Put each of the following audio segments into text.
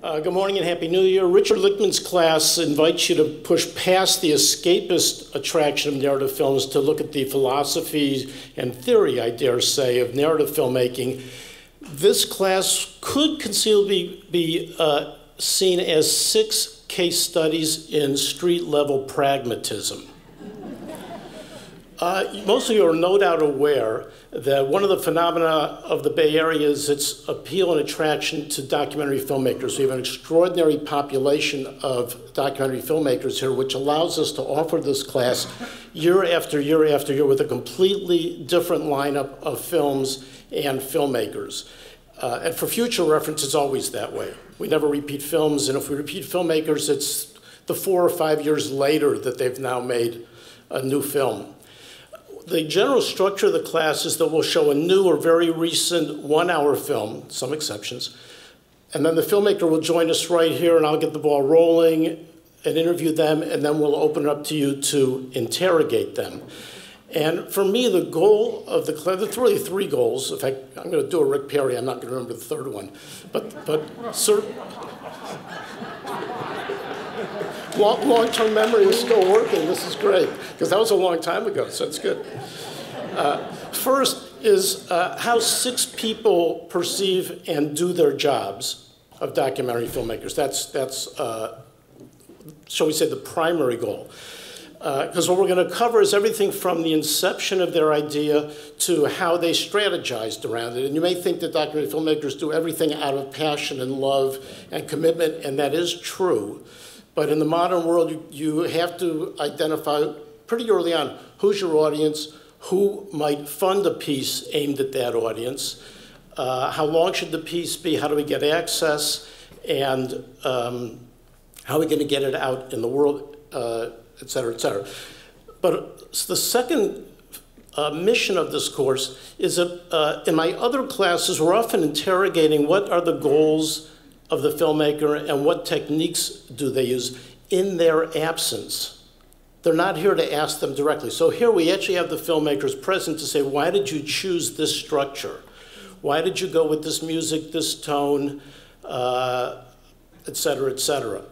Good morning and Happy New Year. Richard Lichtman's class invites you to push past the escapist attraction of narrative films to look at the philosophy and theory, I dare say, of narrative filmmaking. This class could conceivably be seen as 6 case studies in street-level pragmatism. Most of you are no doubt aware that one of the phenomena of the Bay Area is its appeal and attraction to documentary filmmakers. We have an extraordinary population of documentary filmmakers here, which allows us to offer this class year after year after year with a completely different lineup of films and filmmakers. And for future reference, it's always that way. We never repeat films, and if we repeat filmmakers, it's the 4 or 5 years later that they've now made a new film. The general structure of the class is that we'll show a new or very recent 1-hour film, some exceptions, and then the filmmaker will join us right here and I'll get the ball rolling and interview them, and then we'll open it up to you to interrogate them. And for me, the goal of the class, there's really 3 goals. In fact, I'm going to do a Rick Perry, I'm not going to remember the 3rd one. But long-term memory is still working. This is great, because that was a long time ago, so it's good. First is how 6 people perceive and do their jobs of documentary filmmakers. That's shall we say, the primary goal. Because what we're going to cover is everything from the inception of their idea to how they strategized around it. And you may think that documentary filmmakers do everything out of passion and love and commitment, and that is true. But in the modern world, you have to identify pretty early on who's your audience, who might fund a piece aimed at that audience, how long should the piece be, how do we get access, and how are we going to get it out in the world, et cetera, et cetera. But the second mission of this course is that in my other classes, we're often interrogating what are the goals of the filmmaker and what techniques do they use in their absence. They're not here to ask them directly. So here we actually have the filmmakers present to say, why did you choose this structure? Why did you go with this music, this tone, et cetera, et cetera?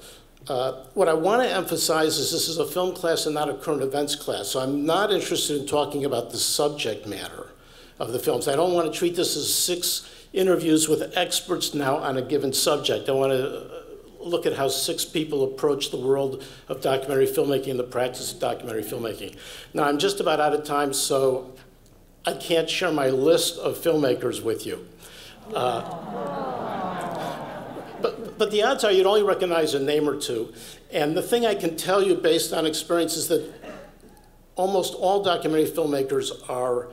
What I want to emphasize is this is a film class and not a current events class. So I'm not interested in talking about the subject matter of the films. I don't want to treat this as 6 interviews with experts now on a given subject. I want to look at how 6 people approach the world of documentary filmmaking and the practice of documentary filmmaking. Now, I'm just about out of time, so I can't share my list of filmmakers with you. But the odds are you'd only recognize a name or 2. And the thing I can tell you based on experience is that almost all documentary filmmakers are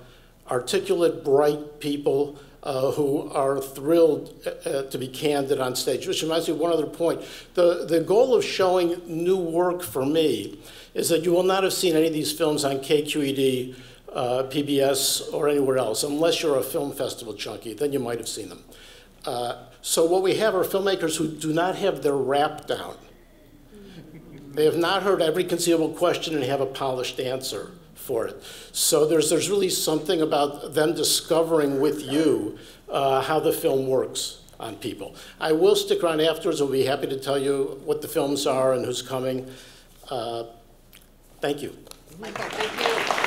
articulate, bright people who are thrilled to be candid on stage. Which reminds me of one other point. The goal of showing new work for me is that you will not have seen any of these films on KQED, PBS, or anywhere else, unless you're a film festival junkie. Then you might have seen them. So what we have are filmmakers who do not have their rap down. They have not heard every conceivable question and have a polished answer for it. So there's really something about them discovering with you how the film works on people. I will stick around afterwards. I'll be happy to tell you what the films are and who's coming. Thank you. Michael, thank you.